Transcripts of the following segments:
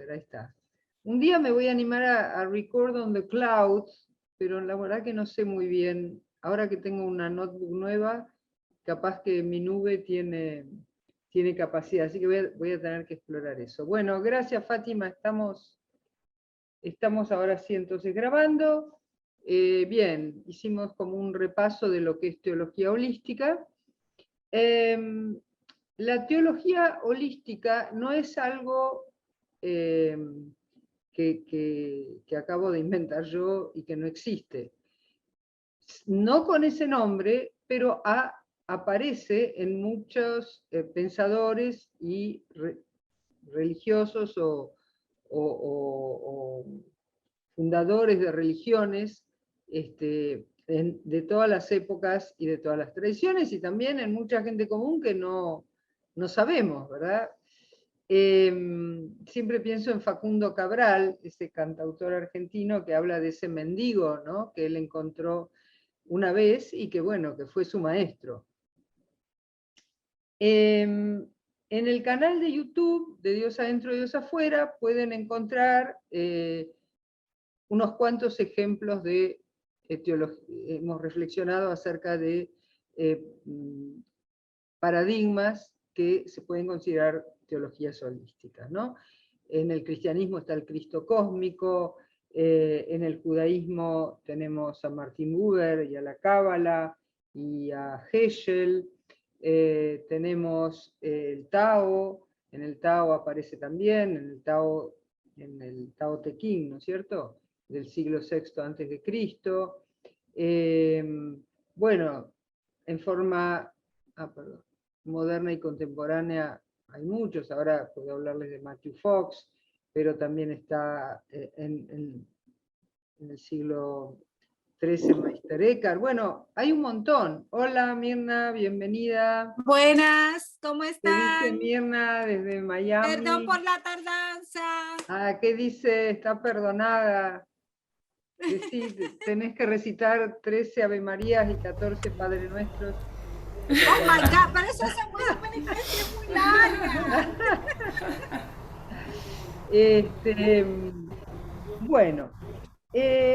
Ahí está. Un día me voy a animar a record on the clouds, pero la verdad que no sé muy bien. Ahora que tengo una notebook nueva, capaz que mi nube tiene capacidad, así que voy a tener que explorar eso. Bueno, gracias Fátima, estamos ahora sí entonces grabando. Bien, hicimos como un repaso de lo que es teología holística. La teología holística no es algo que acabo de inventar yo y que no existe. No con ese nombre, pero aparece en muchos pensadores y religiosos o fundadores de religiones de todas las épocas y de todas las tradiciones, y también en mucha gente común que no sabemos, ¿verdad? Siempre pienso en Facundo Cabral, ese cantautor argentino que habla de ese mendigo, ¿no?, que él encontró una vez y que, bueno, que fue su maestro. En el canal de YouTube de Dios Adentro, Dios Afuera pueden encontrar unos cuantos ejemplos de teología. Hemos reflexionado acerca de paradigmas que se pueden considerar teologías holísticas, ¿no? En el cristianismo está el Cristo cósmico, en el judaísmo tenemos a Martin Buber y a la Cábala y a Heschel, tenemos el Tao, en el Tao aparece también, en el Tao Te Ching, ¿no es cierto?, del siglo VI antes de Cristo. Bueno, en forma moderna y contemporánea hay muchos, ahora puedo hablarles de Matthew Fox, pero también está en el siglo XIII Meister Eckhart. Bueno, hay un montón. Hola Mirna, bienvenida. Buenas, ¿cómo ¿Qué están? dice Mirna desde Miami? Perdón por la tardanza. ¿Qué dice? Está perdonada. Tenés que recitar 13 Ave Marías y 14 Padre Nuestros. Oh my God, pero eso se puede poner iglesia muy larga. Bueno,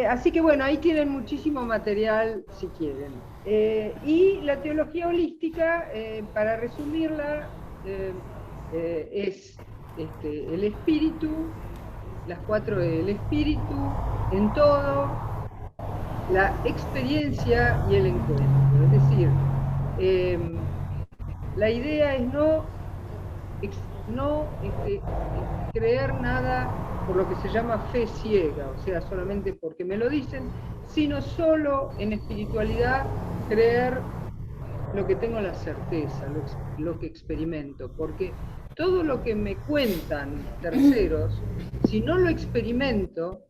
así que bueno, ahí tienen muchísimo material si quieren. Y la teología holística, para resumirla, es el espíritu, las 4 del espíritu, en todo, la experiencia y el encuentro. Es decir, la idea es no creer nada por lo que se llama fe ciega, o sea, solamente porque me lo dicen, sino solo en espiritualidad creer lo que tengo la certeza, lo que experimento, porque todo lo que me cuentan terceros, si no lo experimento,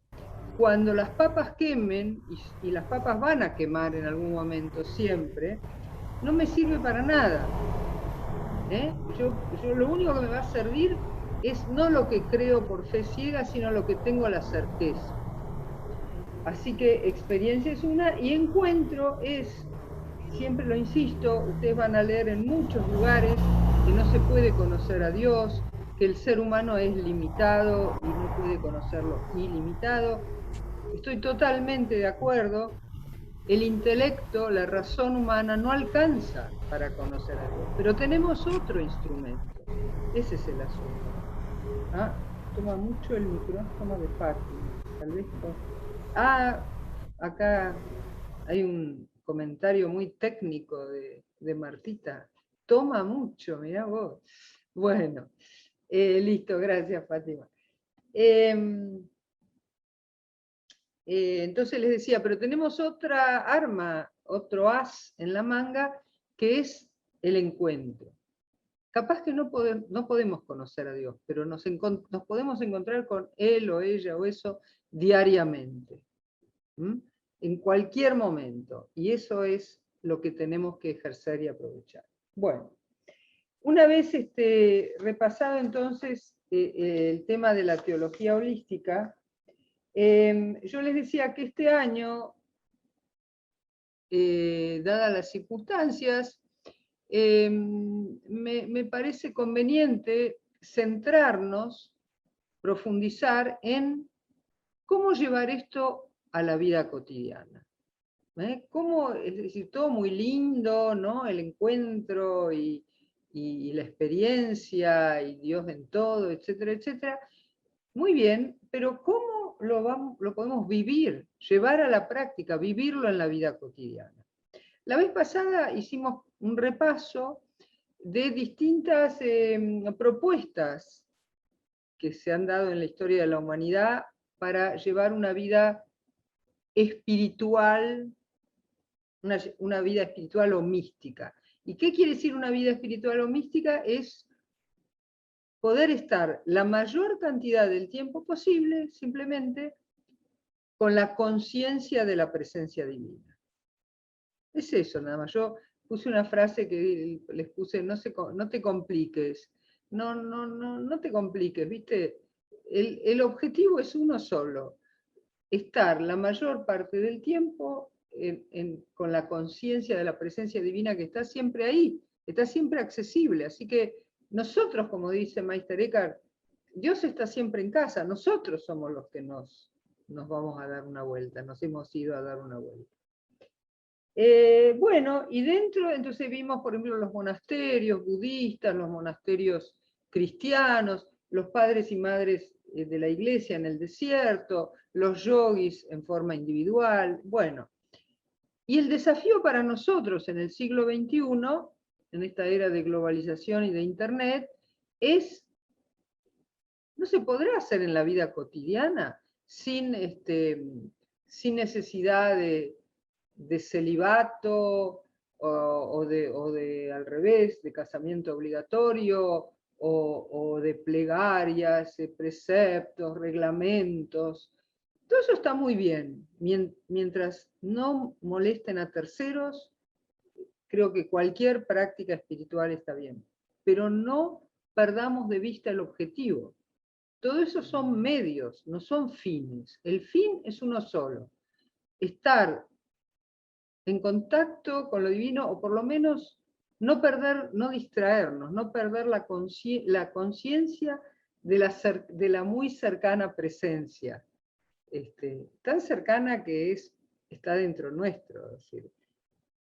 cuando las papas quemen, y las papas van a quemar en algún momento siempre, no me sirve para nada. Yo lo único que me va a servir es no lo que creo por fe ciega, sino lo que tengo la certeza. Así que experiencia es una, y encuentro es, siempre lo insisto, ustedes van a leer en muchos lugares que no se puede conocer a Dios, que el ser humano es limitado y no puede conocerlo ilimitado. Estoy totalmente de acuerdo. El intelecto, la razón humana no alcanza para conocer a Dios, pero tenemos otro instrumento. Ese es el asunto. Toma mucho el micrófono de Fátima. Tal vez acá hay un comentario muy técnico de Martita. Toma mucho, mirá vos. Bueno, listo, gracias Fátima. Entonces les decía, pero tenemos otra arma, otro as en la manga, que es el encuentro. Capaz que no podemos conocer a Dios, pero nos podemos encontrar con él o ella o eso diariamente, en cualquier momento, y eso es lo que tenemos que ejercer y aprovechar. Bueno, una vez repasado entonces el tema de la teología holística, yo les decía que este año, dadas las circunstancias, me parece conveniente centrarnos, profundizar en cómo llevar esto a la vida cotidiana. Cómo, es decir, todo muy lindo, ¿no? El encuentro y la experiencia, y Dios en todo, etcétera, etcétera. Muy bien, pero ¿cómo lo podemos vivir, llevar a la práctica, vivirlo en la vida cotidiana? La vez pasada hicimos un repaso de distintas propuestas que se han dado en la historia de la humanidad para llevar una vida espiritual, una vida espiritual o mística. ¿Y qué quiere decir una vida espiritual o mística? Es poder estar la mayor cantidad del tiempo posible, simplemente, con la conciencia de la presencia divina. Es eso, nada más. Yo puse una frase que les puse, no te compliques, no te compliques, ¿viste? El objetivo es uno solo, estar la mayor parte del tiempo con la conciencia de la presencia divina que está siempre ahí, está siempre accesible. Así que nosotros, como dice Meister Eckhart, Dios está siempre en casa, nosotros somos los que nos vamos a dar una vuelta, nos hemos ido a dar una vuelta. Bueno, y dentro, entonces vimos, por ejemplo, los monasterios budistas, los monasterios cristianos, los padres y madres de la iglesia en el desierto, los yogis en forma individual, bueno. Y el desafío para nosotros en el siglo XXI, en esta era de globalización y de Internet, no se podrá hacer en la vida cotidiana sin necesidad de celibato o de al revés, de casamiento obligatorio o de plegarias, preceptos, reglamentos. Todo eso está muy bien. Mientras no molesten a terceros, creo que cualquier práctica espiritual está bien. Pero no perdamos de vista el objetivo. Todo eso son medios, no son fines. El fin es uno solo. Estar en contacto con lo divino, o por lo menos no distraernos, no perder la conciencia de la muy cercana presencia, tan cercana que está dentro nuestro, es decir,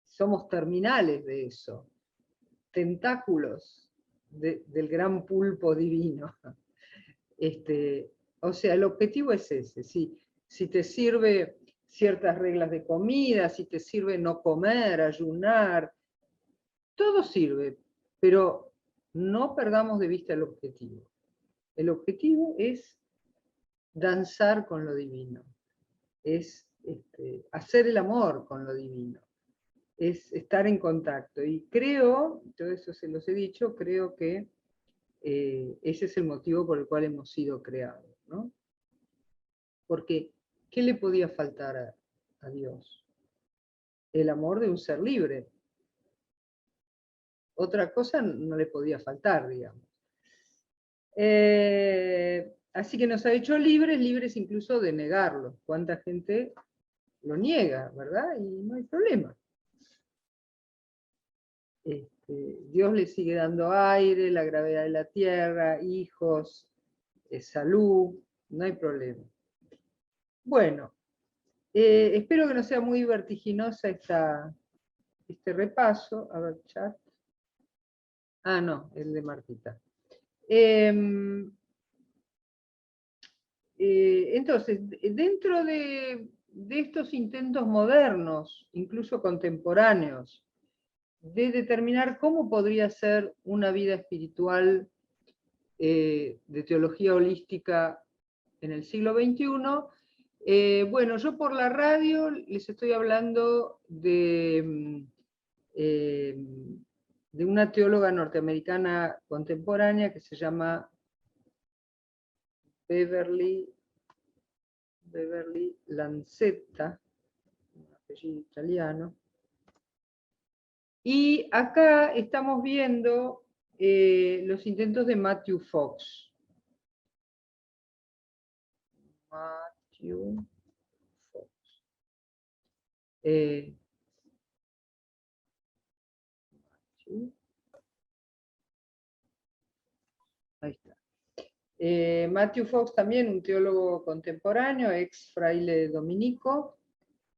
somos terminales de eso, tentáculos del gran pulpo divino. O sea, el objetivo es ese. Si te sirve ciertas reglas de comida, si te sirve no comer, ayunar, todo sirve, pero no perdamos de vista el objetivo. El objetivo es danzar con lo divino, es hacer el amor con lo divino, es estar en contacto. Y creo, todo eso se los he dicho, creo que ese es el motivo por el cual hemos sido creados, ¿no? Porque, ¿qué le podía faltar a Dios? El amor de un ser libre. Otra cosa no le podía faltar, digamos. Así que nos ha hecho libres, libres incluso de negarlo. ¿Cuánta gente lo niega, verdad? Y no hay problema. Dios le sigue dando aire, la gravedad de la tierra, hijos, salud, no hay problema. Bueno, espero que no sea muy vertiginosa este repaso. A ver, chat. Ah, no, el de Martita. Entonces, dentro de estos intentos modernos, incluso contemporáneos, de determinar cómo podría ser una vida espiritual de teología holística en el siglo XXI, bueno, yo por la radio les estoy hablando de una teóloga norteamericana contemporánea que se llama Beverly Lanzetta, un apellido italiano. Y acá estamos viendo los intentos de Matthew Fox. Matthew Fox. Ahí está. Matthew Fox también, un teólogo contemporáneo, ex fraile dominico.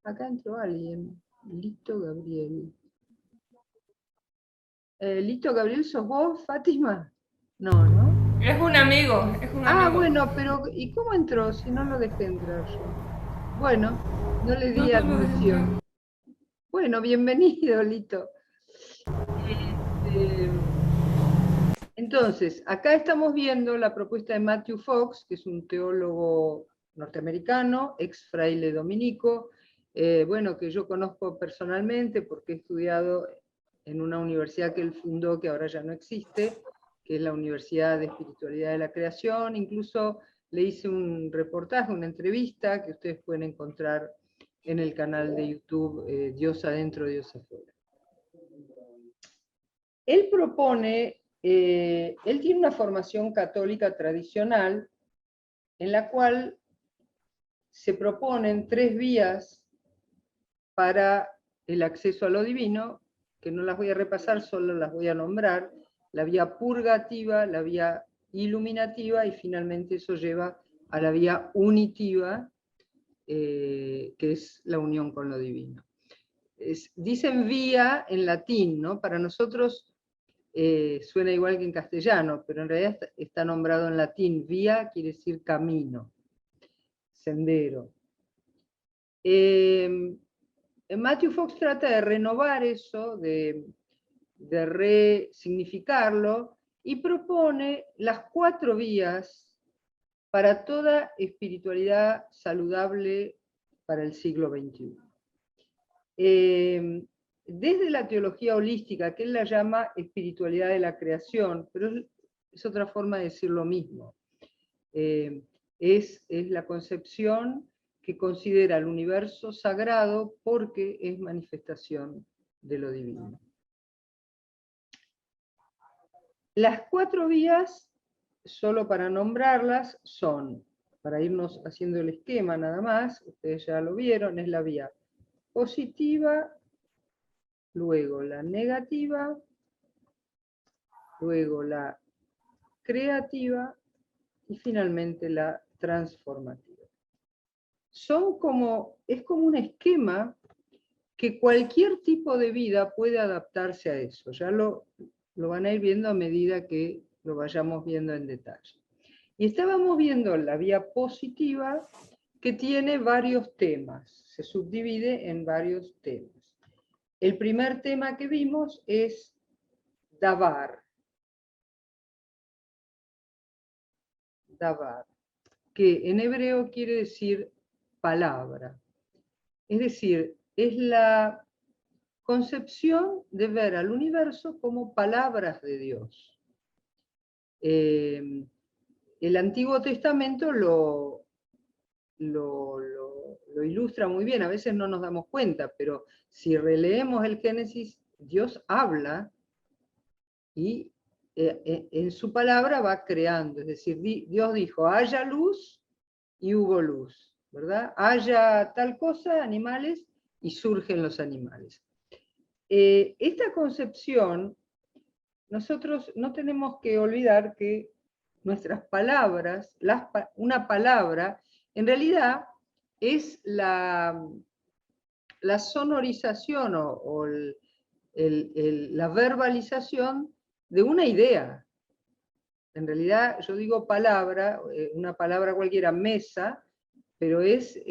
Acá entró alguien, Lito Gabriel. Lito Gabriel, ¿sos vos, Fátima? No, ¿no? Es un amigo, es un Ah, amigo. bueno, pero ¿y cómo entró si no lo dejé entrar yo? Bueno, no le di No lo dejé. admisión. Bueno, bienvenido, Lito. Entonces, acá estamos viendo la propuesta de Matthew Fox, que es un teólogo norteamericano, ex fraile dominico, bueno, que yo conozco personalmente porque he estudiado en una universidad que él fundó, que ahora ya no existe, que es la Universidad de Espiritualidad de la Creación. Incluso le hice un reportaje, una entrevista, que ustedes pueden encontrar en el canal de YouTube Dios Adentro, Dios Afuera. Él propone, él tiene una formación católica tradicional en la cual se proponen 3 vías para el acceso a lo divino, que no las voy a repasar, solo las voy a nombrar: la vía purgativa, la vía iluminativa, y finalmente eso lleva a la vía unitiva, que es la unión con lo divino. Dicen vía en latín, ¿no? Para nosotros suena igual que en castellano, pero en realidad está nombrado en latín. Vía quiere decir camino, sendero. Matthew Fox trata de renovar eso, de resignificarlo, y propone las 4 vías para toda espiritualidad saludable para el siglo XXI. Desde la teología holística, que él la llama espiritualidad de la creación, pero es otra forma de decir lo mismo. Es la concepción que considera el universo sagrado porque es manifestación de lo divino. Las 4 vías, solo para nombrarlas, son, para irnos haciendo el esquema nada más, ustedes ya lo vieron, es la vía positiva, luego la negativa, luego la creativa y finalmente la transformativa. Es como un esquema que cualquier tipo de vida puede adaptarse a eso. Ya lo van a ir viendo a medida que lo vayamos viendo en detalle. Y estábamos viendo la vía positiva, que tiene varios temas, se subdivide en varios temas. El primer tema que vimos es Davar. Davar, que en hebreo quiere decir palabra. Es decir, es la concepción de ver al universo como palabras de Dios. El Antiguo Testamento lo ilustra muy bien. A veces no nos damos cuenta, pero si releemos el Génesis, Dios habla y en su palabra va creando. Es decir, Dios dijo, haya luz, y hubo luz, ¿verdad? Haya tal cosa, animales, y surgen los animales. Esta concepción, nosotros no tenemos que olvidar que nuestras palabras, una palabra, en realidad es la sonorización o la verbalización de una idea. En realidad yo digo palabra, una palabra cualquiera, mesa, pero es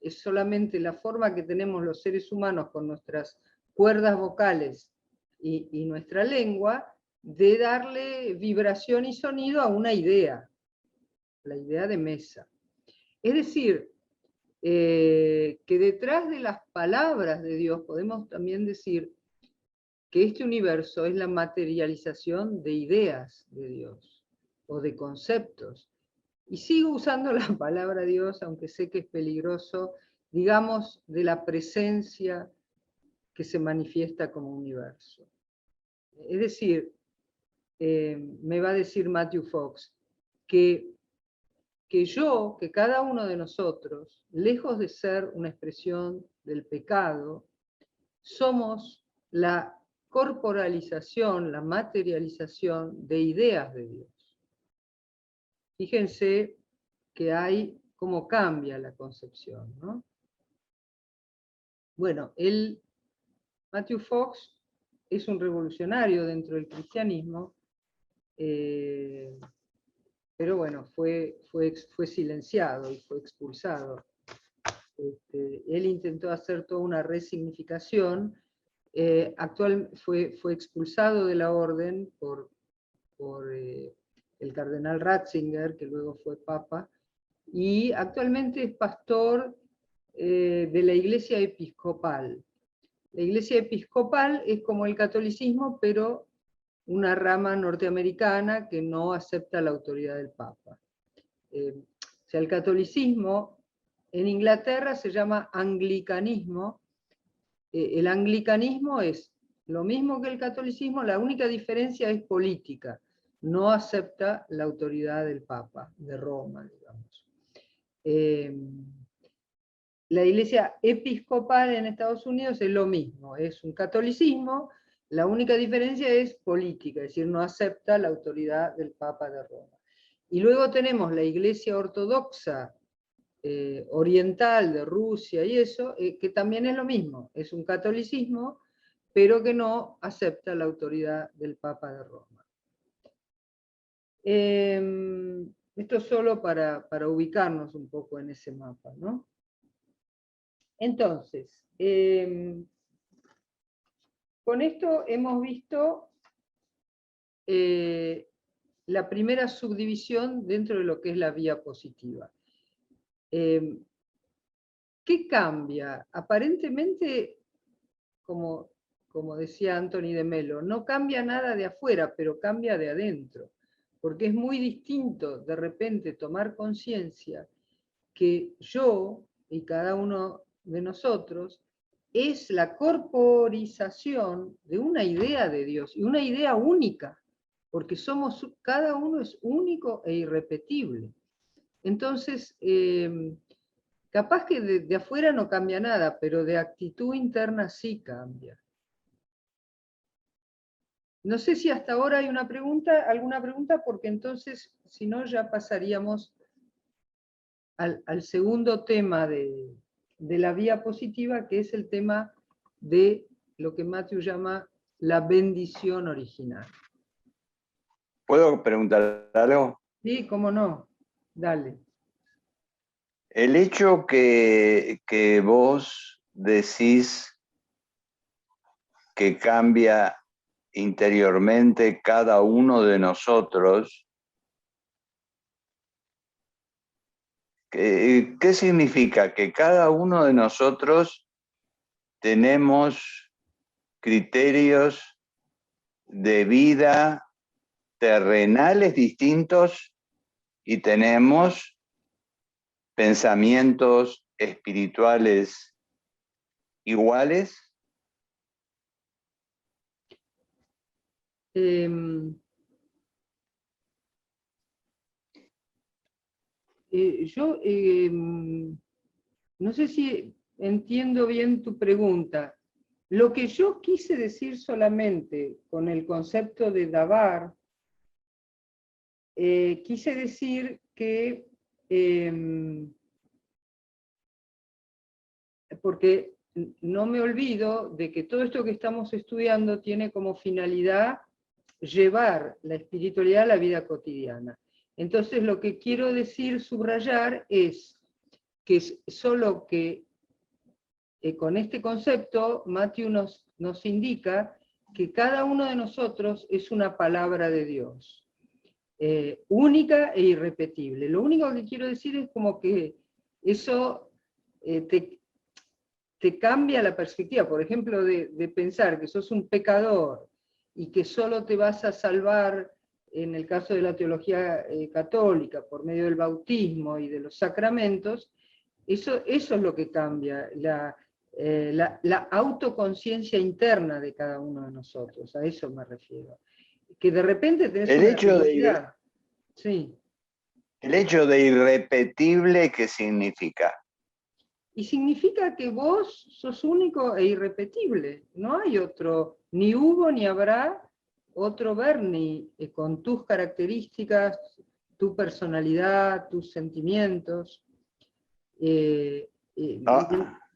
solamente la forma que tenemos los seres humanos con nuestras cuerdas vocales y nuestra lengua, de darle vibración y sonido a una idea, la idea de mesa. Es decir, que detrás de las palabras de Dios podemos también decir que este universo es la materialización de ideas de Dios, o de conceptos. Y sigo usando la palabra Dios, aunque sé que es peligroso, digamos, de la presencia que se manifiesta como universo. Es decir, me va a decir Matthew Fox, que cada uno de nosotros, lejos de ser una expresión del pecado, somos la corporalización, la materialización de ideas de Dios. fíjense que hay cómo cambia la concepción, ¿no? Bueno, Matthew Fox es un revolucionario dentro del cristianismo, pero bueno, fue silenciado y fue expulsado. Él intentó hacer toda una resignificación, fue expulsado de la orden por el cardenal Ratzinger, que luego fue papa, y actualmente es pastor de la Iglesia Episcopal. La Iglesia Episcopal es como el catolicismo, pero una rama norteamericana que no acepta la autoridad del Papa. O sea, el catolicismo en Inglaterra se llama anglicanismo. El anglicanismo es lo mismo que el catolicismo, la única diferencia es política. No acepta la autoridad del Papa, de Roma, digamos. La Iglesia Episcopal en Estados Unidos es lo mismo, es un catolicismo, la única diferencia es política, es decir, no acepta la autoridad del Papa de Roma. Y luego tenemos la Iglesia Ortodoxa oriental de Rusia y eso, que también es lo mismo, es un catolicismo, pero que no acepta la autoridad del Papa de Roma. Esto solo para ubicarnos un poco en ese mapa, ¿no? Entonces, con esto hemos visto la primera subdivisión dentro de lo que es la vía positiva. ¿Qué cambia? Aparentemente, como decía Anthony de Melo, no cambia nada de afuera, pero cambia de adentro, porque es muy distinto de repente tomar conciencia que yo y cada uno de nosotros es la corporización de una idea de Dios, y una idea única, porque cada uno es único e irrepetible. Entonces, capaz que de afuera no cambia nada, pero de actitud interna sí cambia. No sé si hasta ahora hay alguna pregunta, porque entonces, si no, ya pasaríamos al segundo tema de la vía positiva, que es el tema de lo que Matthew llama la bendición original. ¿Puedo preguntar algo? Sí, cómo no, dale. El hecho que vos decís que cambia interiormente cada uno de nosotros, ¿qué significa? Que cada uno de nosotros tenemos criterios de vida terrenales distintos y tenemos pensamientos espirituales iguales. Yo no sé si entiendo bien tu pregunta. Lo que yo quise decir solamente con el concepto de davar, quise decir que, porque no me olvido de que todo esto que estamos estudiando tiene como finalidad llevar la espiritualidad a la vida cotidiana. Entonces lo que quiero decir, subrayar, es que solo que con este concepto Matthew nos indica que cada uno de nosotros es una palabra de Dios, única e irrepetible. Lo único que quiero decir es como que eso te cambia la perspectiva, por ejemplo, de pensar que sos un pecador y que solo te vas a salvar, en el caso de la teología católica, por medio del bautismo y de los sacramentos. Eso es lo que cambia, la autoconciencia interna de cada uno de nosotros, a eso me refiero. Que de repente tenés el una hecho necesidad. Sí. El hecho de irrepetible, ¿qué significa? Y significa que vos sos único e irrepetible. No hay otro, ni hubo ni habrá otro Bernie con tus características, tu personalidad, tus sentimientos.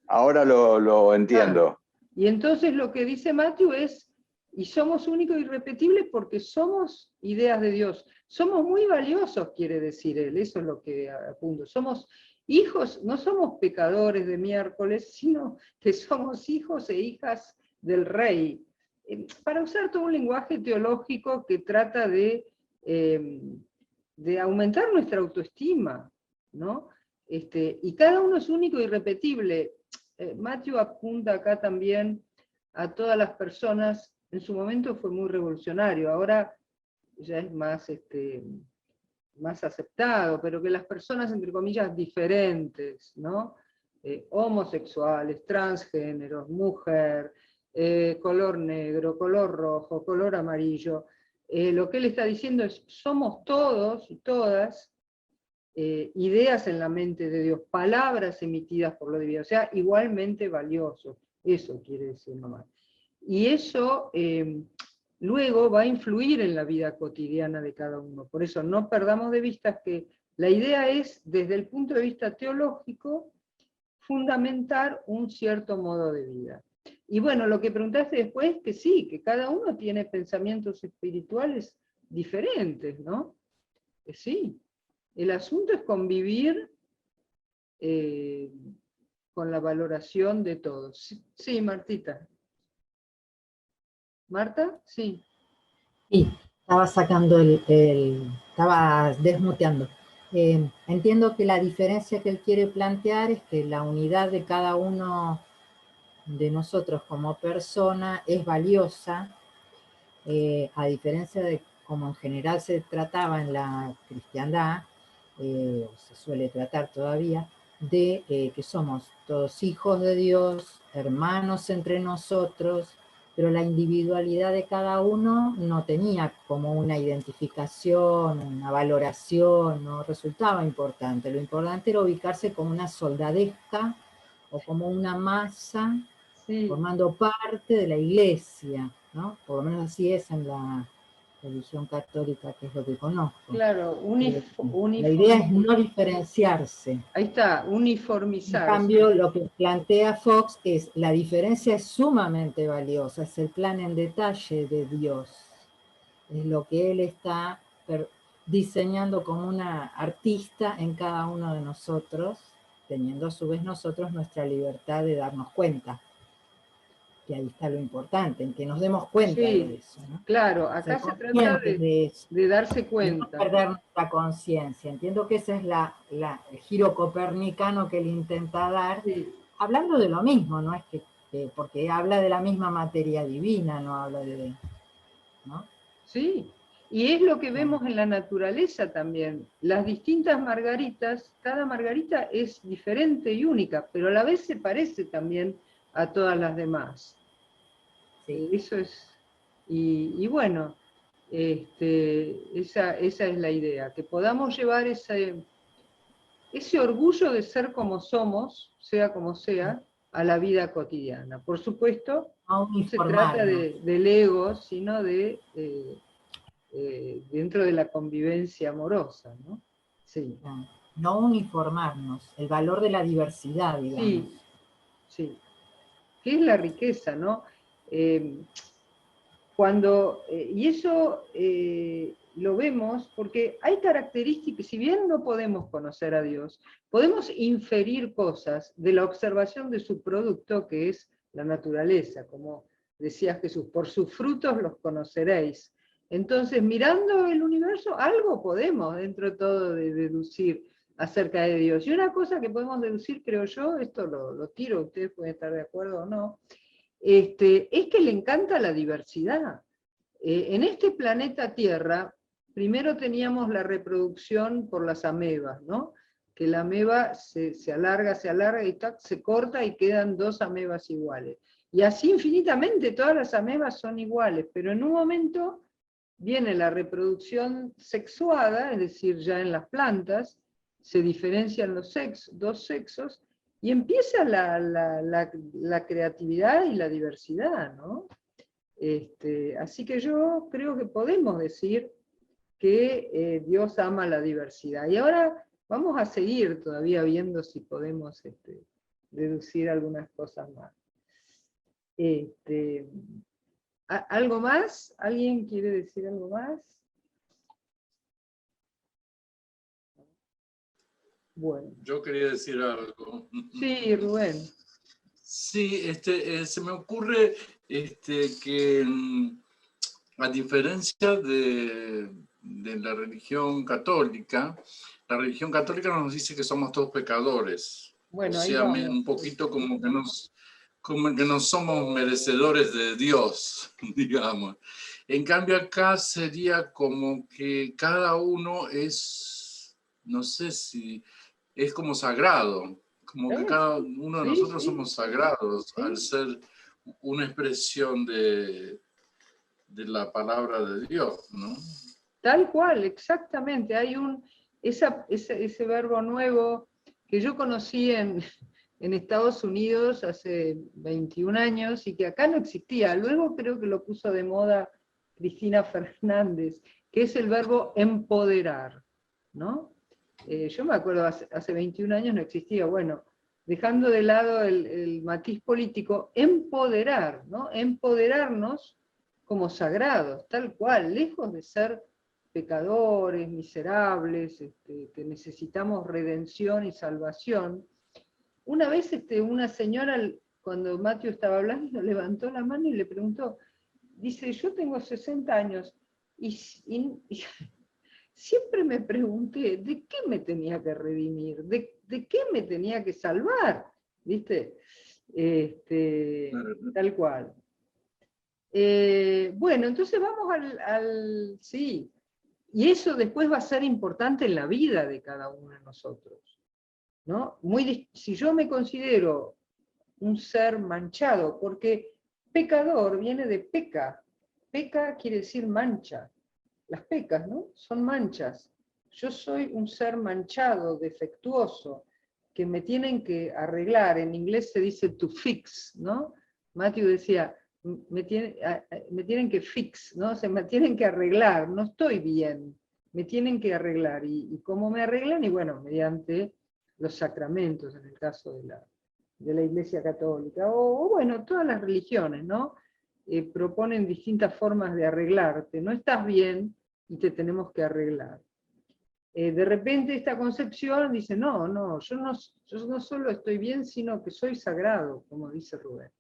Ahora lo entiendo. Y entonces lo que dice Matthew es, y somos únicos e irrepetibles porque somos ideas de Dios. Somos muy valiosos, quiere decir él, eso es lo que apunto. Somos hijos, no somos pecadores de miércoles, sino que somos hijos e hijas del Rey. Para usar todo un lenguaje teológico que trata de aumentar nuestra autoestima, ¿no? Y cada uno es único e irrepetible. Matthew apunta acá también a todas las personas, en su momento fue muy revolucionario, ahora ya es más, más aceptado, pero que las personas, entre comillas, diferentes, ¿no? Homosexuales, transgéneros, mujer, color negro, color rojo, color amarillo, lo que él está diciendo es, somos todos y todas ideas en la mente de Dios, palabras emitidas por lo divino, o sea, igualmente valiosos, eso quiere decir nomás. Y eso luego va a influir en la vida cotidiana de cada uno, por eso no perdamos de vista que la idea es, desde el punto de vista teológico, fundamentar un cierto modo de vida. Y bueno, lo que preguntaste después, que sí, que cada uno tiene pensamientos espirituales diferentes, ¿no? Que sí. El asunto es convivir con la valoración de todos. Sí, Martita. ¿Marta? Sí. Sí, estaba sacando estaba desmuteando. Entiendo que la diferencia que él quiere plantear es que la unidad de cada uno de nosotros como persona es valiosa, a diferencia de como en general se trataba en la cristiandad, o se suele tratar todavía, de que somos todos hijos de Dios, hermanos entre nosotros, pero la individualidad de cada uno no tenía como una identificación, una valoración, no resultaba importante. Lo importante era ubicarse como una soldadesca o como una masa, Sí. formando parte de la iglesia, ¿no? Por lo menos así es en la religión católica, que es lo que conozco. Claro, la idea es no diferenciarse. Ahí está, uniformizarse. En cambio, lo que plantea Fox es, la diferencia es sumamente valiosa, es el plan en detalle de Dios. Es lo que Él está diseñando como una artista en cada uno de nosotros, teniendo a su vez nosotros nuestra libertad de darnos cuenta. Que ahí está lo importante, en que nos demos cuenta de eso, ¿no? Claro, acá se trata de darse cuenta. No perder nuestra conciencia. Entiendo que ese es el giro copernicano que él intenta dar, hablando de lo mismo, no es que porque habla de la misma materia divina, no habla de... ¿no? Sí, y es lo que vemos en la naturaleza también. Las distintas margaritas, cada margarita es diferente y única, pero a la vez se parece también a todas las demás. Sí. Eso es, y bueno, esa es la idea, que podamos llevar ese orgullo de ser como somos, sea como sea, a la vida cotidiana. Por supuesto, no se trata del ego, sino de dentro de la convivencia amorosa, ¿no? Sí. No uniformarnos, el valor de la diversidad, digamos. Sí, sí. ¿Qué es la riqueza, no? Y eso lo vemos porque hay características, si bien no podemos conocer a Dios, podemos inferir cosas de la observación de su producto, que es la naturaleza, como decía Jesús, por sus frutos los conoceréis. Entonces, mirando el universo, algo podemos, dentro de todo, deducir acerca de Dios. Y una cosa que podemos deducir, creo yo, esto lo tiro, ustedes pueden estar de acuerdo o no, es que le encanta la diversidad. En este planeta Tierra, primero teníamos la reproducción por las amebas, ¿no? Que la ameba se alarga y se corta y quedan dos amebas iguales. Y así infinitamente todas las amebas son iguales, pero en un momento viene la reproducción sexuada, es decir, ya en las plantas, se diferencian los dos sexos, y empieza la creatividad y la diversidad, ¿no? Así que yo creo que podemos decir que Dios ama la diversidad. Y ahora vamos a seguir todavía viendo si podemos deducir algunas cosas más. ¿Algo más? ¿Alguien quiere decir algo más? Bueno. Yo quería decir algo. Sí, Rubén. Sí, se me ocurre que a diferencia de la religión católica nos dice que somos todos pecadores. Bueno, o ahí sea, vamos. un poquito como que no somos merecedores de Dios, digamos. En cambio acá sería como que cada uno es, no sé si, es como sagrado, como que cada uno de nosotros somos sagrados al ser una expresión de la palabra de Dios, ¿no? Tal cual, exactamente. Hay ese verbo nuevo que yo conocí en Estados Unidos hace 21 años y que acá no existía. Luego creo que lo puso de moda Cristina Fernández, que es el verbo empoderar, ¿no? Yo me acuerdo, hace 21 años no existía. Bueno, dejando de lado el matiz político, empoderar, ¿no? Empoderarnos como sagrados, tal cual, lejos de ser pecadores, miserables, que necesitamos redención y salvación. Una vez una señora, cuando Matthew estaba hablando, levantó la mano y le preguntó, dice, yo tengo 60 años, y siempre me pregunté, ¿de qué me tenía que redimir? ¿De qué me tenía que salvar? ¿Viste? Tal cual. Bueno, entonces vamos sí, y eso después va a ser importante en la vida de cada uno de nosotros, ¿no? Si yo me considero un ser manchado, porque pecador viene de peca quiere decir mancha, las pecas, ¿no? Son manchas. Yo soy un ser manchado, defectuoso, que me tienen que arreglar, en inglés se dice to fix, ¿no? Matthew decía, me tienen que fix, ¿no? O sea, me tienen que arreglar, no estoy bien, me tienen que arreglar. ¿Y cómo me arreglan? Y bueno, mediante los sacramentos, en el caso de la Iglesia Católica, o bueno, todas las religiones, ¿no? Proponen distintas formas de arreglarte. No estás bien y te tenemos que arreglar. De repente esta concepción dice, no, yo no solo estoy bien, sino que soy sagrado, como dice Rubén.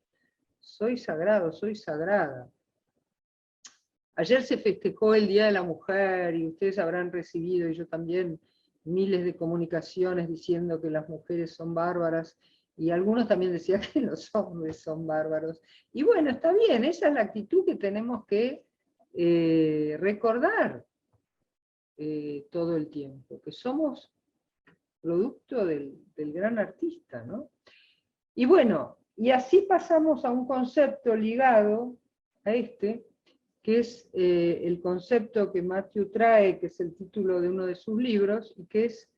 Soy sagrado, soy sagrada. Ayer se festejó el Día de la Mujer y ustedes habrán recibido, y yo también, miles de comunicaciones diciendo que las mujeres son bárbaras, y algunos también decían que los hombres son bárbaros. Y bueno, está bien, esa es la actitud que tenemos que recordar todo el tiempo, que somos producto del gran artista, ¿no? Y bueno, y así pasamos a un concepto ligado a que es el concepto que Matthew trae, que es el título de uno de sus libros, y que es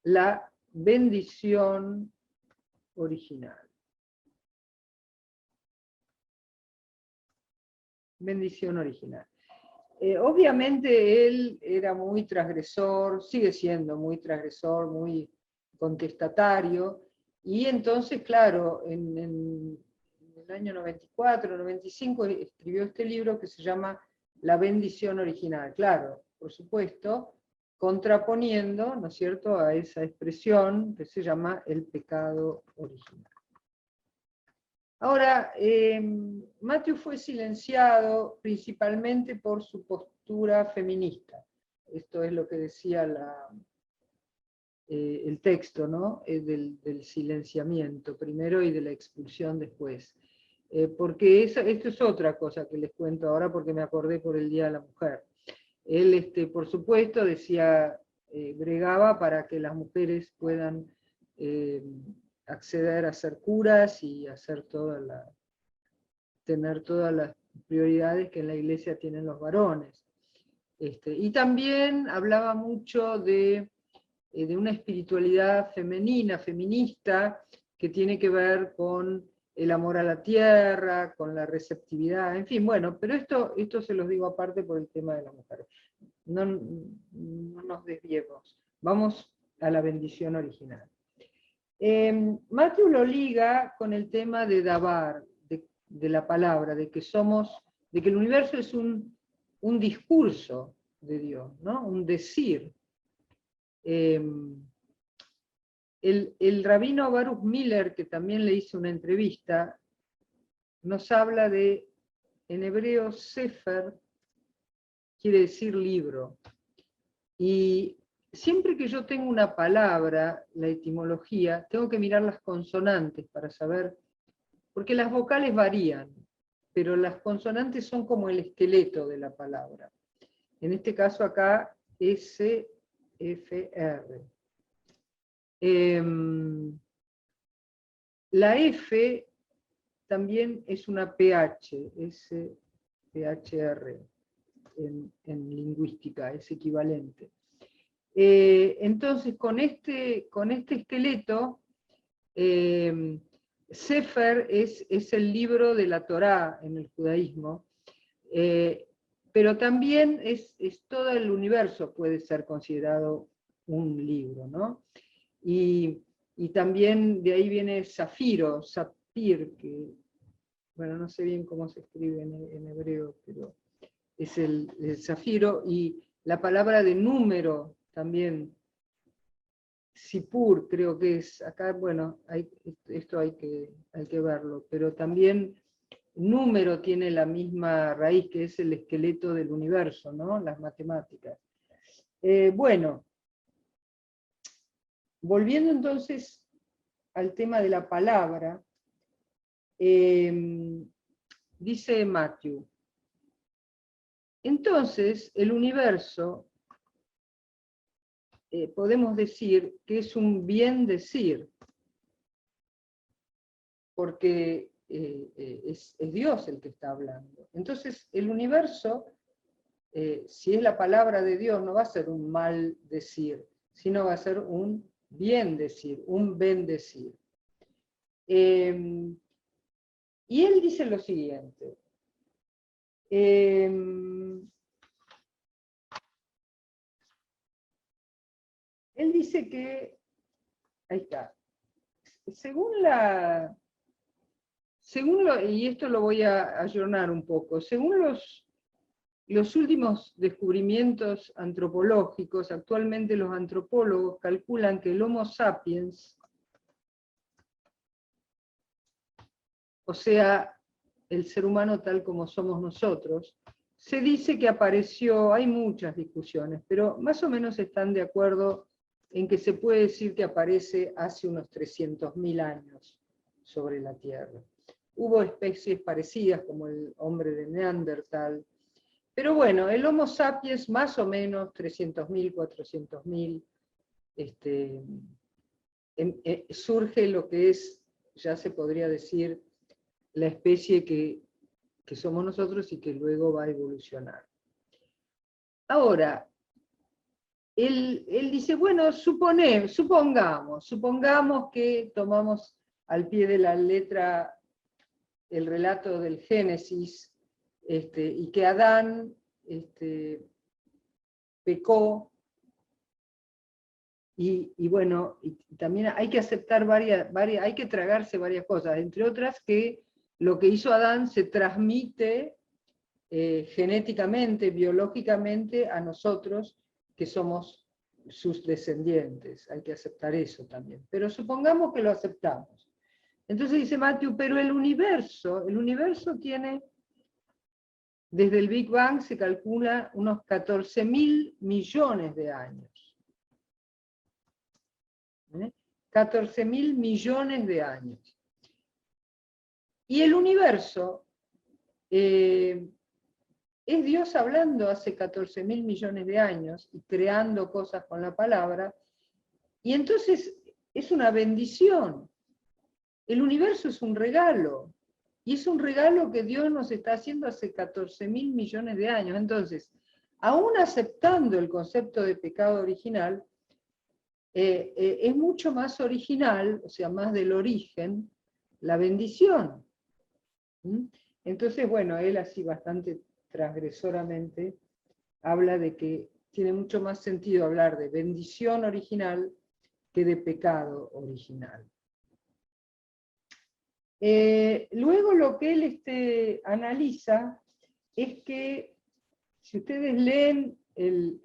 la bendición original. Bendición original. Obviamente él era muy transgresor, sigue siendo muy transgresor, muy contestatario, y entonces, claro, en el año 94, 95, escribió este libro que se llama La bendición original. Claro, por supuesto, contraponiendo, ¿no es cierto?, a esa expresión que se llama el pecado original. Ahora, Matthew fue silenciado principalmente por su postura feminista. Esto es lo que decía el texto, ¿no? Del silenciamiento primero y de la expulsión después. Porque esto es otra cosa que les cuento ahora porque me acordé por el Día de la Mujer. Él, por supuesto, decía, bregaba para que las mujeres puedan acceder a ser curas y hacer tener todas las prioridades que en la iglesia tienen los varones. Y también hablaba mucho de una espiritualidad femenina, feminista, que tiene que ver con el amor a la tierra, con la receptividad, en fin, bueno, pero esto se los digo aparte por el tema de la mujer. no nos desviemos. Vamos a la bendición original. Matthew lo liga con el tema de Dabar, de la palabra, de que el universo es un discurso de Dios, ¿no? Un decir. El rabino Baruch Miller, que también le hizo una entrevista, nos habla de, en hebreo, Sefer quiere decir libro. Y siempre que yo tengo una palabra, la etimología, tengo que mirar las consonantes para saber, porque las vocales varían, pero las consonantes son como el esqueleto de la palabra. En este caso acá, S, F, R. La F también es una PH, S, PHR, en lingüística, es equivalente. Entonces, con este esqueleto, Sefer es el libro de la Torá en el judaísmo, pero también es todo el universo puede ser considerado un libro, ¿no? Y también de ahí viene Zafiro, Zafir, que, bueno, no sé bien cómo se escribe en hebreo, pero es el zafiro, y la palabra de número también, Sipur, creo que es, acá, bueno, esto hay que verlo, pero también número tiene la misma raíz, que es el esqueleto del universo, ¿no? Las matemáticas. Bueno, volviendo entonces al tema de la palabra, dice Matthew, entonces el universo, podemos decir que es un bien decir, porque es Dios el que está hablando. Entonces el universo, si es la palabra de Dios, no va a ser un mal decir, sino va a ser un bien decir, un bendecir. Y él dice lo siguiente. Él dice que, ahí está, y esto lo voy a ayornar un poco, según los últimos descubrimientos antropológicos, actualmente los antropólogos calculan que el Homo sapiens, o sea, el ser humano tal como somos nosotros, se dice que apareció, hay muchas discusiones, pero más o menos están de acuerdo en que se puede decir que aparece hace unos 300.000 años sobre la Tierra. Hubo especies parecidas como el hombre de Neandertal, pero bueno, el Homo sapiens más o menos 300.000, 400.000, surge lo que es, ya se podría decir, la especie que somos nosotros y que luego va a evolucionar. Ahora, él dice, bueno, supongamos que tomamos al pie de la letra el relato del Génesis, y que Adán pecó, y bueno, y también hay que aceptar hay que tragarse varias cosas, entre otras que lo que hizo Adán se transmite genéticamente, biológicamente a nosotros, que somos sus descendientes. Hay que aceptar eso también. Pero supongamos que lo aceptamos. Entonces dice Matthew, pero el universo tiene, desde el Big Bang se calcula unos 14.000 millones de años. 14.000 millones de años. Y el universo es Dios hablando hace 14.000 millones de años y creando cosas con la palabra, y entonces es una bendición. El universo es un regalo, y es un regalo que Dios nos está haciendo hace 14.000 millones de años. Entonces, aún aceptando el concepto de pecado original, es mucho más original, o sea, más del origen, la bendición. Entonces, bueno, él así bastante transgresoramente habla de que tiene mucho más sentido hablar de bendición original que de pecado original. Luego lo que él analiza es que, si ustedes leen el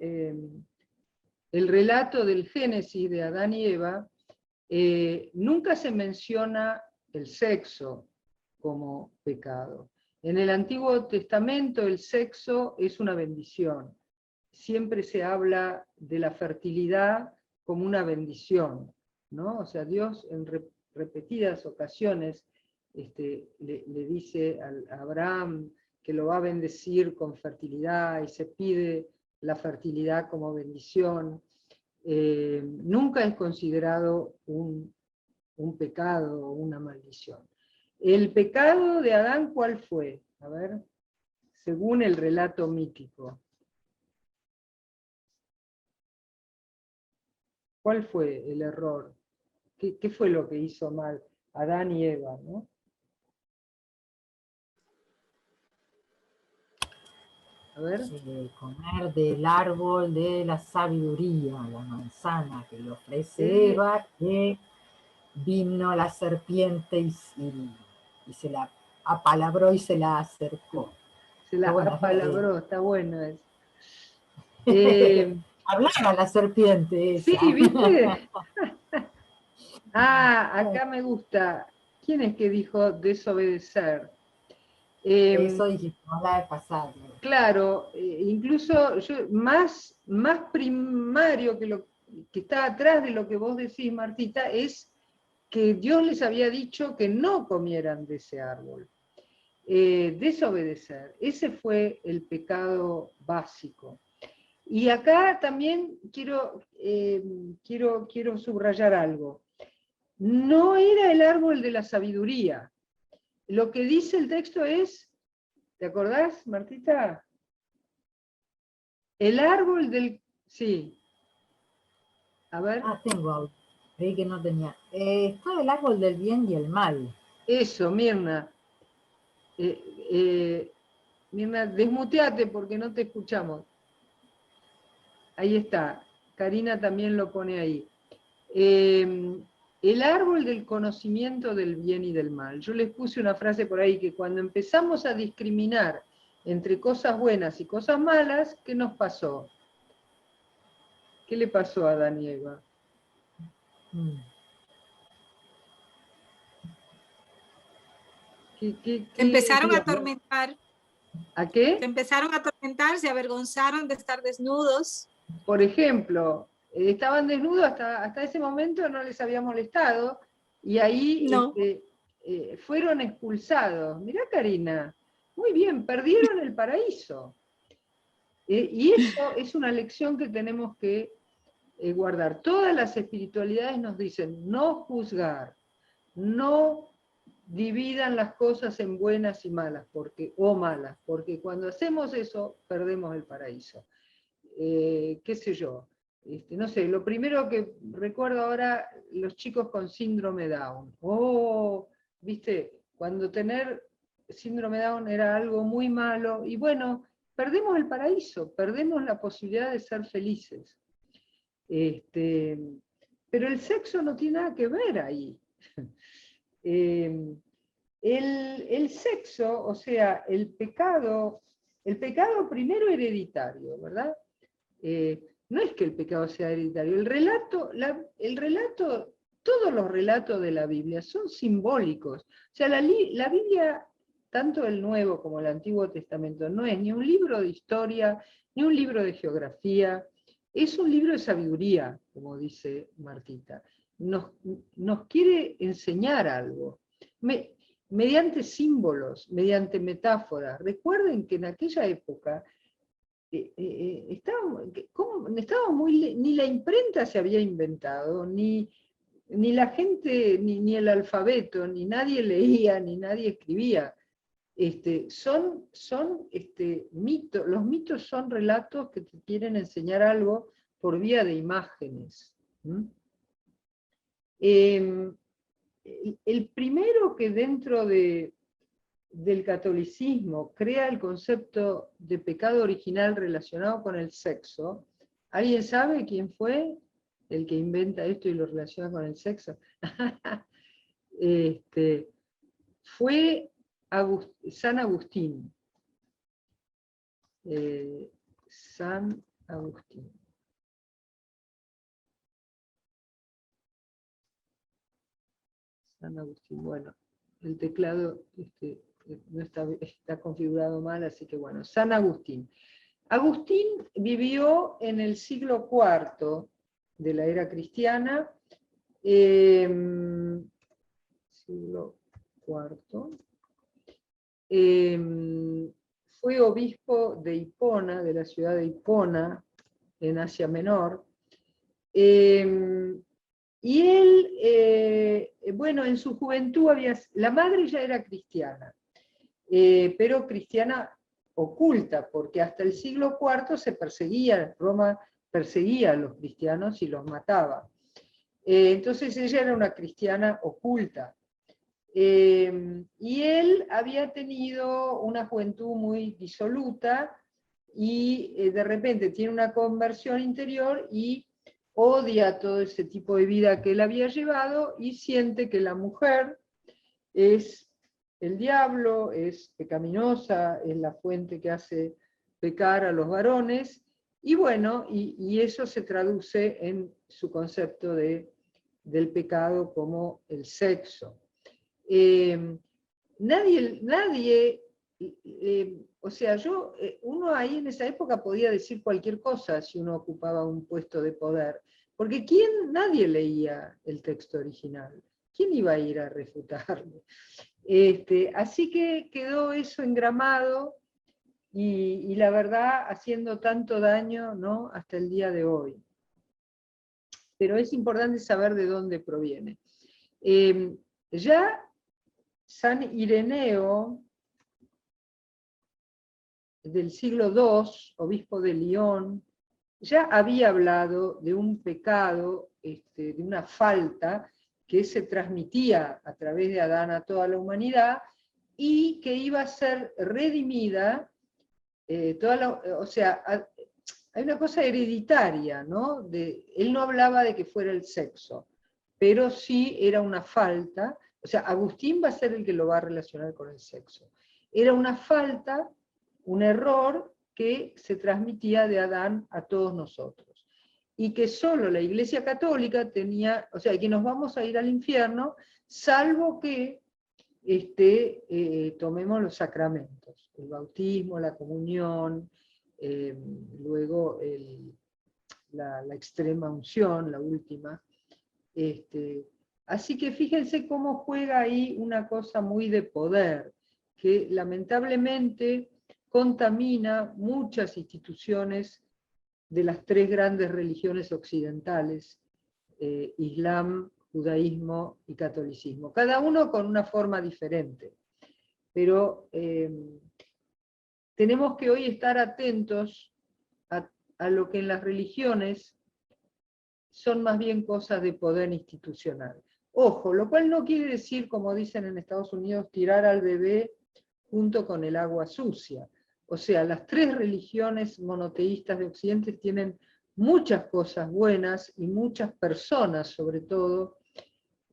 relato del Génesis de Adán y Eva, nunca se menciona el sexo como pecado. En el Antiguo Testamento el sexo es una bendición. Siempre se habla de la fertilidad como una bendición, ¿no? O sea, Dios en repetidas ocasiones le dice a Abraham que lo va a bendecir con fertilidad y se pide la fertilidad como bendición. Nunca es considerado un pecado o una maldición. ¿El pecado de Adán cuál fue? A ver, según el relato mítico. ¿Cuál fue el error? ¿Qué fue lo que hizo mal Adán y Eva, ¿no? A ver. Comer del árbol de la sabiduría, la manzana que le ofrece Eva, que vino la serpiente y se la apalabró y se la acercó. Se la apalabró, está bueno eso. Hablaba la serpiente esa. Sí, ¿viste? Acá me gusta. ¿Quién es que dijo desobedecer? Eso dijimos la vez pasada. Claro, incluso más primario que lo que está atrás de lo que vos decís, Martita, es que Dios les había dicho que no comieran de ese árbol. Desobedecer, ese fue el pecado básico. Y acá también quiero subrayar algo. No era el árbol de la sabiduría. Lo que dice el texto es, ¿te acordás, Martita? El árbol del... Sí. A ver. Tengo. Creí que no tenía. Está el árbol del bien y el mal. Eso, Mirna. Mirna, desmuteate porque no te escuchamos. Ahí está. Karina también lo pone ahí. El árbol del conocimiento del bien y del mal. Yo les puse una frase por ahí que cuando empezamos a discriminar entre cosas buenas y cosas malas, ¿qué nos pasó? ¿Qué le pasó a Adán y Eva? Empezaron a atormentar. ¿A qué? Se empezaron a atormentar, se avergonzaron de estar desnudos. Por ejemplo, estaban desnudos, hasta ese momento no les había molestado, y ahí no. Fueron expulsados. Mirá, Karina, muy bien, perdieron el paraíso. Y eso es una lección que tenemos que guardar. Todas las espiritualidades nos dicen no juzgar, no dividan las cosas en buenas y malas, o malas, porque cuando hacemos eso, perdemos el paraíso. Qué sé yo, no sé, lo primero que recuerdo ahora, los chicos con síndrome Down. Viste, cuando tener síndrome Down era algo muy malo, y bueno, perdemos el paraíso, perdemos la posibilidad de ser felices. Pero el sexo no tiene nada que ver ahí. El sexo, o sea, el pecado primero hereditario, ¿verdad? No es que el pecado sea hereditario, el relato, todos los relatos de la Biblia son simbólicos. O sea, la Biblia, tanto el Nuevo como el Antiguo Testamento, no es ni un libro de historia, ni un libro de geografía, es un libro de sabiduría, como dice Martita. Nos quiere enseñar algo, mediante símbolos, mediante metáforas. Recuerden que en aquella época ni la imprenta se había inventado, ni la gente, ni el alfabeto, ni nadie leía, ni nadie escribía. Son mitos. Los mitos son relatos que te quieren enseñar algo por vía de imágenes. El primero que dentro de del catolicismo crea el concepto de pecado original relacionado con el sexo. ¿Alguien sabe quién fue el que inventa esto y lo relaciona con el sexo? Fue San Agustín. San Agustín. San Agustín, bueno, el teclado no está configurado mal, así que bueno, San Agustín. Agustín vivió en el siglo IV de la era cristiana, siglo IV, fue obispo de Hipona, de la ciudad de Hipona, en Asia Menor, y él, bueno, en su juventud la madre ya era cristiana, pero cristiana oculta, porque hasta el siglo IV se perseguía, Roma perseguía a los cristianos y los mataba. Entonces ella era una cristiana oculta. Y él había tenido una juventud muy disoluta y de repente tiene una conversión interior y odia todo ese tipo de vida que él había llevado y siente que la mujer es el diablo, es pecaminosa, es la fuente que hace pecar a los varones, y bueno, y eso se traduce en su concepto del pecado como el sexo. O sea, uno ahí en esa época podía decir cualquier cosa si uno ocupaba un puesto de poder, porque nadie leía el texto original. ¿Quién iba a ir a refutarlo? Así que quedó eso engramado y la verdad haciendo tanto daño, ¿no?, hasta el día de hoy. Pero es importante saber de dónde proviene. Ya San Ireneo, del siglo II, obispo de Lyon, ya había hablado de un pecado, de una falta que se transmitía a través de Adán a toda la humanidad y que iba a ser redimida, o sea, hay una cosa hereditaria, ¿no? Él no hablaba de que fuera el sexo, pero sí era una falta. O sea, Agustín va a ser el que lo va a relacionar con el sexo. Era una falta, un error que se transmitía de Adán a todos nosotros. Y que solo la Iglesia Católica tenía, o sea, que nos vamos a ir al infierno, salvo que tomemos los sacramentos, el bautismo, la comunión, luego la extrema unción, la última. Así que fíjense cómo juega ahí una cosa muy de poder, que lamentablemente contamina muchas instituciones de las tres grandes religiones occidentales, Islam, judaísmo y catolicismo, cada uno con una forma diferente. Pero tenemos que hoy estar atentos a lo que en las religiones son más bien cosas de poder institucional. Ojo, lo cual no quiere decir, como dicen en Estados Unidos, tirar al bebé junto con el agua sucia. O sea, las tres religiones monoteístas de Occidente tienen muchas cosas buenas y muchas personas, sobre todo,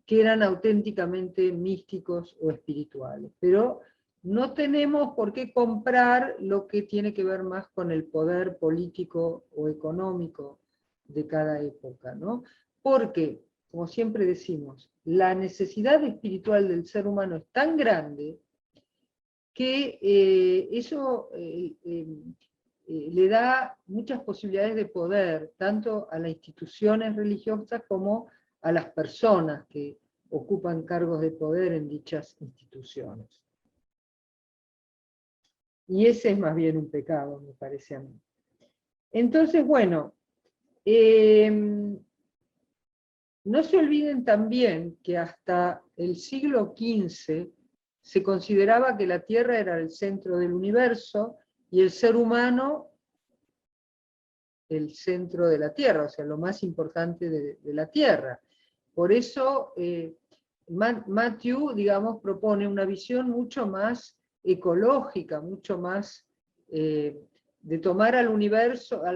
que eran auténticamente místicos o espirituales. Pero no tenemos por qué comprar lo que tiene que ver más con el poder político o económico de cada época, ¿no? Porque, como siempre decimos, la necesidad espiritual del ser humano es tan grande que eso le da muchas posibilidades de poder, tanto a las instituciones religiosas como a las personas que ocupan cargos de poder en dichas instituciones. Y ese es más bien un pecado, me parece a mí. Entonces, bueno, no se olviden también que hasta el siglo XV se consideraba que la Tierra era el centro del universo y el ser humano el centro de la Tierra, o sea, lo más importante de la Tierra. Por eso Matthew, digamos, propone una visión mucho más ecológica, mucho más de tomar al universo, a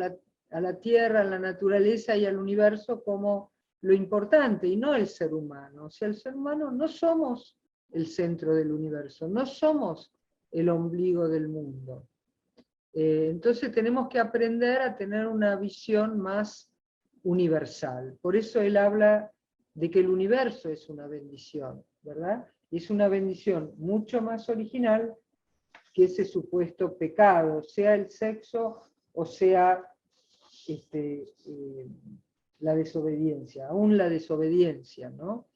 la Tierra, a la naturaleza y al universo como lo importante, y no el ser humano. O sea, el ser humano no somos el centro del universo, no somos el ombligo del mundo. Entonces tenemos que aprender a tener una visión más universal. Por eso él habla de que el universo es una bendición, ¿verdad? Y es una bendición mucho más original que ese supuesto pecado, sea el sexo o sea la desobediencia, aún la desobediencia, ¿no?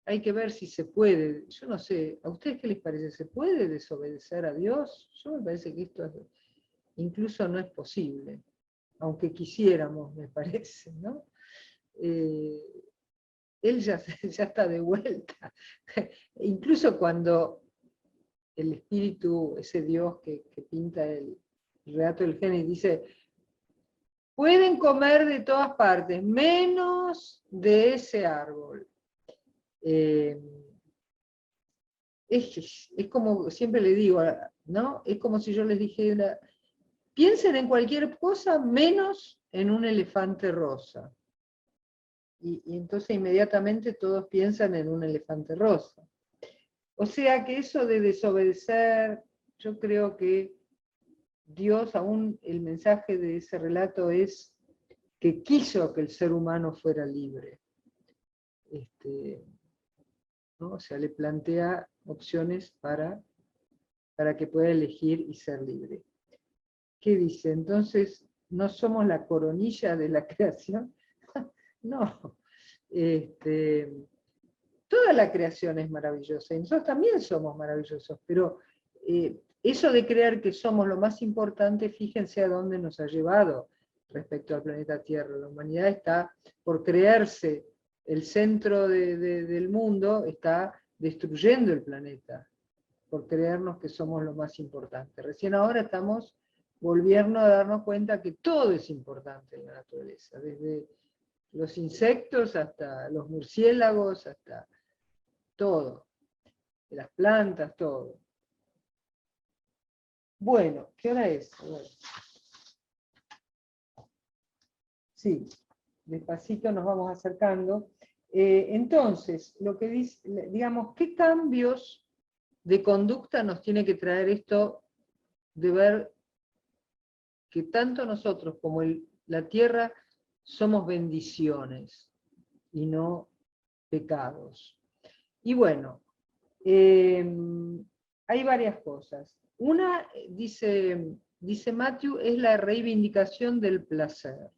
Hay que ver si se puede, yo no sé, ¿a ustedes qué les parece? ¿Se puede desobedecer a Dios? Yo me parece que esto incluso no es posible, aunque quisiéramos, me parece, ¿no? Él ya está de vuelta. Incluso cuando el espíritu, ese Dios que pinta el relato del Génesis, dice, pueden comer de todas partes, menos de ese árbol. Es como, siempre le digo, ¿no? Es como si yo les dijera, piensen en cualquier cosa menos en un elefante rosa. Y entonces inmediatamente todos piensan en un elefante rosa. O sea que eso de desobedecer, yo creo que Dios, aún el mensaje de ese relato es que quiso que el ser humano fuera libre. ¿No? O sea, le plantea opciones para que pueda elegir y ser libre. ¿Qué dice? Entonces, ¿no somos la coronilla de la creación? No. Toda la creación es maravillosa, y nosotros también somos maravillosos, pero eso de creer que somos lo más importante, fíjense a dónde nos ha llevado respecto al planeta Tierra. La humanidad está, por creerse el centro del mundo, está destruyendo el planeta, por creernos que somos lo más importante. Recién ahora estamos volviendo a darnos cuenta que todo es importante en la naturaleza, desde los insectos hasta los murciélagos, hasta todo, de las plantas, todo. Bueno, ¿qué hora es? Sí, despacito nos vamos acercando. Entonces, lo que dice, digamos, ¿qué cambios de conducta nos tiene que traer esto de ver que tanto nosotros como la tierra somos bendiciones y no pecados? Y bueno, hay varias cosas. Una, dice Matthew, es la reivindicación del placer.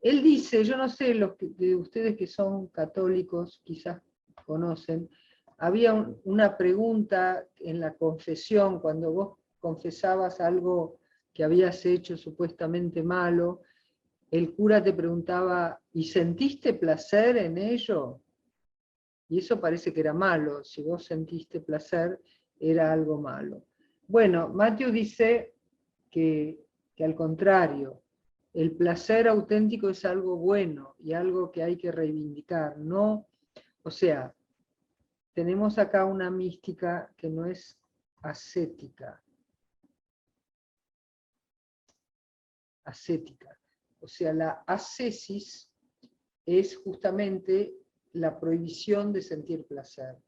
Él dice, yo no sé, los de ustedes que son católicos quizás conocen, había una pregunta en la confesión, cuando vos confesabas algo que habías hecho supuestamente malo, el cura te preguntaba, ¿y sentiste placer en ello? Y eso parece que era malo, si vos sentiste placer, era algo malo. Bueno, Matthew dice que al contrario, el placer auténtico es algo bueno y algo que hay que reivindicar, ¿no? O sea, tenemos acá una mística que no es ascética. Ascética. O sea, la ascesis es justamente la prohibición de sentir placer,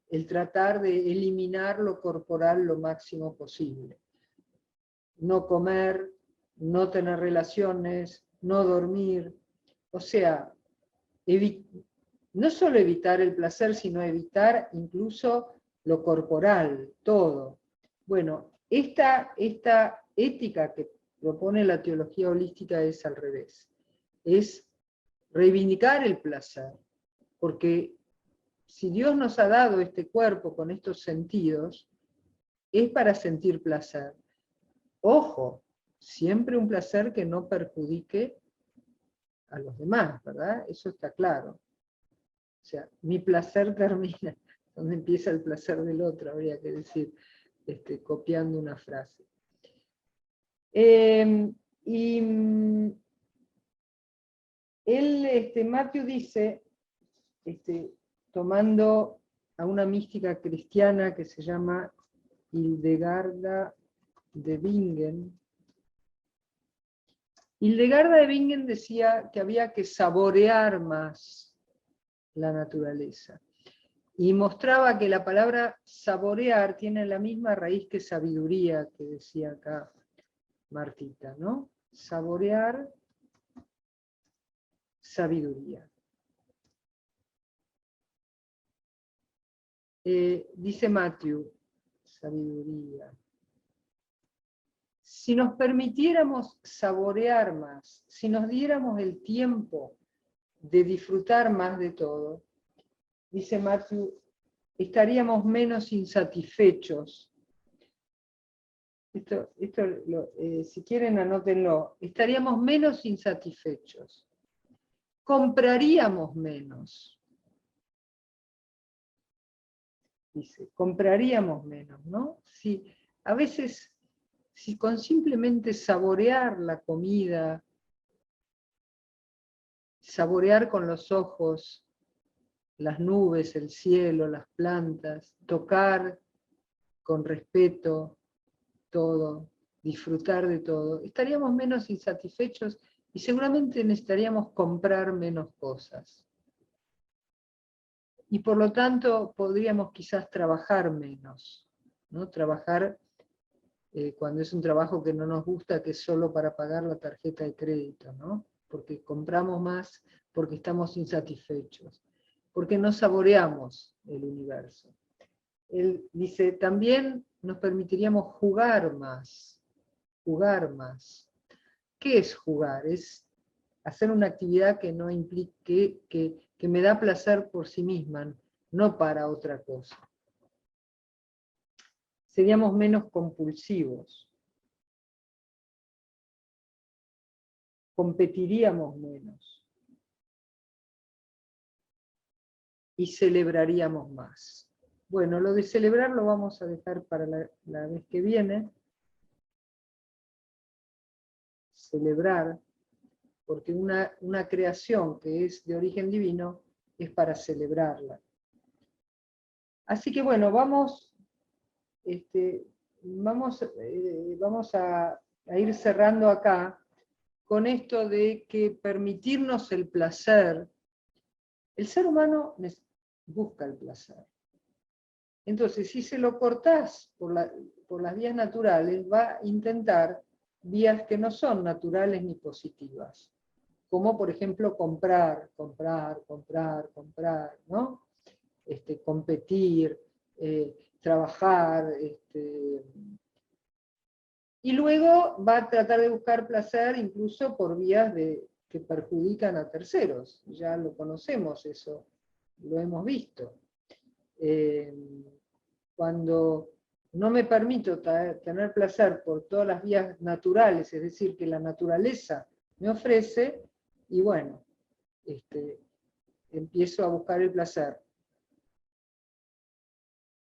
el tratar de eliminar lo corporal lo máximo posible. No comer, no tener relaciones, no dormir, o sea, no solo evitar el placer, sino evitar incluso lo corporal, todo. Bueno, esta ética que propone la teología holística es al revés, es reivindicar el placer, porque si Dios nos ha dado este cuerpo con estos sentidos, es para sentir placer. Ojo, siempre un placer que no perjudique a los demás, ¿verdad? Eso está claro. O sea, mi placer termina donde empieza el placer del otro, habría que decir, copiando una frase. Matthew dice, tomando a una mística cristiana que se llama Hildegarda de Bingen. Hildegarda de Bingen decía que había que saborear más la naturaleza. Y mostraba que la palabra saborear tiene la misma raíz que sabiduría, que decía acá Martita, ¿no? Saborear, sabiduría. Dice Matthew, sabiduría. Si nos permitiéramos saborear más, si nos diéramos el tiempo de disfrutar más de todo, dice Matthew, estaríamos menos insatisfechos. Si quieren anótenlo, estaríamos menos insatisfechos. Compraríamos menos. Dice, compraríamos menos, ¿no? Si, a veces, si con simplemente saborear la comida, saborear con los ojos las nubes, el cielo, las plantas, tocar con respeto todo, disfrutar de todo, estaríamos menos insatisfechos y seguramente necesitaríamos comprar menos cosas. Y por lo tanto podríamos quizás trabajar menos, ¿no? Trabajar cuando es un trabajo que no nos gusta, que es solo para pagar la tarjeta de crédito, ¿no? Porque compramos más, porque estamos insatisfechos, porque no saboreamos el universo. Él dice, también nos permitiríamos jugar más, jugar más. ¿Qué es jugar? Es hacer una actividad que no implique, que me da placer por sí misma, no para otra cosa. Seríamos menos compulsivos. Competiríamos menos. Y celebraríamos más. Bueno, lo de celebrar lo vamos a dejar para la vez que viene. Celebrar, porque una creación que es de origen divino es para celebrarla. Así que bueno, vamos a ir cerrando acá con esto de que permitirnos el placer. El ser humano busca el placer. Entonces, si se lo cortás por las vías naturales, va a intentar vías que no son naturales ni positivas. Como por ejemplo comprar, ¿no? Competir, trabajar, y luego va a tratar de buscar placer incluso por vías que perjudican a terceros. Ya lo conocemos eso, lo hemos visto. Cuando no me permito tener placer por todas las vías naturales, es decir, que la naturaleza me ofrece, y bueno, empiezo a buscar el placer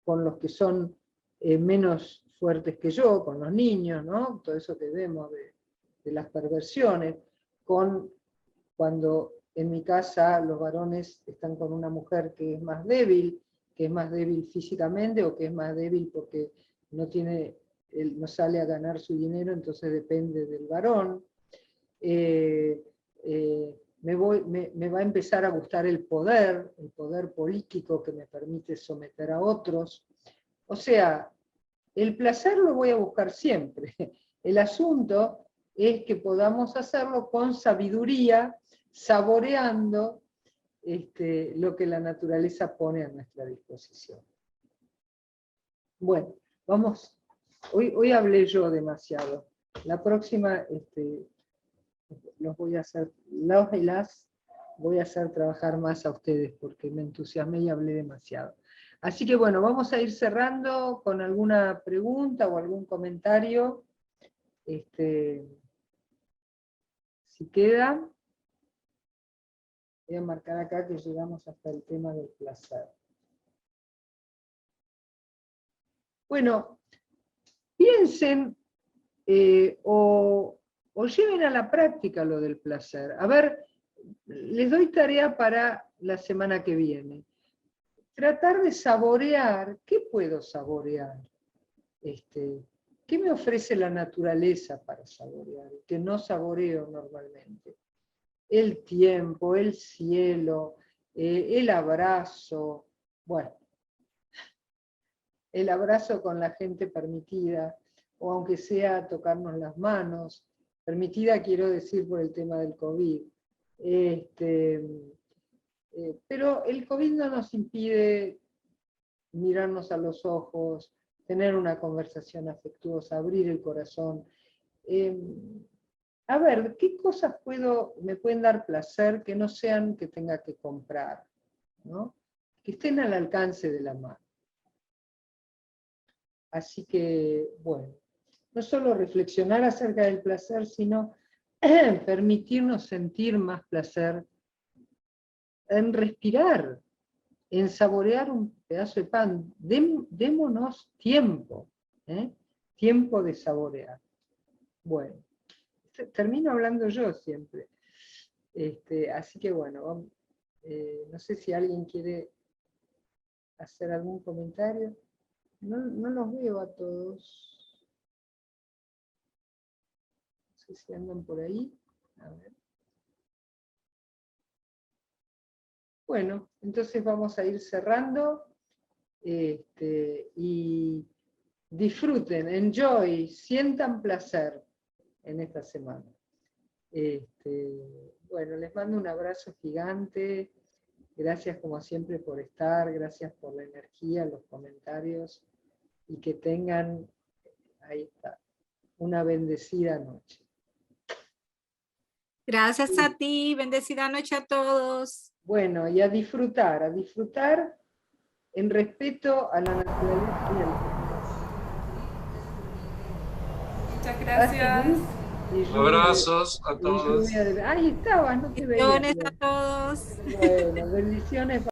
con los que son menos fuertes que yo, con los niños, ¿no? Todo eso que vemos de las perversiones, cuando en mi casa los varones están con una mujer que es más débil físicamente, o que es más débil porque no sale a ganar su dinero, entonces depende del varón. Me va a empezar a gustar el poder político que me permite someter a otros. O sea, el placer lo voy a buscar siempre. El asunto es que podamos hacerlo con sabiduría, saboreando lo que la naturaleza pone a nuestra disposición. Bueno, vamos. Hoy hablé yo demasiado. La próxima voy a hacer trabajar más a ustedes porque me entusiasmé y hablé demasiado. Así que bueno, vamos a ir cerrando con alguna pregunta o algún comentario. Si queda, voy a marcar acá que llegamos hasta el tema del placer. Bueno, piensen o lleven a la práctica lo del placer. A ver, les doy tarea para la semana que viene. tratar de saborear. ¿Qué puedo saborear? ¿Qué me ofrece la naturaleza para saborear? Que no saboreo normalmente. El tiempo, el cielo, el abrazo, bueno, el abrazo con la gente permitida, o aunque sea tocarnos las manos, permitida quiero decir por el tema del COVID. Pero el COVID no nos impide mirarnos a los ojos, tener una conversación afectuosa, abrir el corazón. A ver, ¿qué cosas me pueden dar placer que no sean que tenga que comprar, ¿no? Que estén al alcance de la mano? Así que, bueno, no solo reflexionar acerca del placer, sino permitirnos sentir más placer en respirar, en saborear un pedazo de pan. Démonos tiempo, tiempo de saborear. Bueno, termino hablando yo siempre. Así que bueno, no sé si alguien quiere hacer algún comentario. No los veo a todos. No sé si andan por ahí. A ver. Bueno, entonces vamos a ir cerrando. Y disfruten, enjoy, sientan placer en esta semana. Bueno, les mando un abrazo gigante. Gracias como siempre por estar, gracias por la energía, los comentarios, y que tengan, ahí está, una bendecida noche. Gracias a ti, bendecida noche a todos. Bueno, y a disfrutar en respeto a la naturaleza y al Muchas gracias. Abrazos a todos. Ahí estabas, no te veía. Bendiciones a todos. Bueno, bendiciones.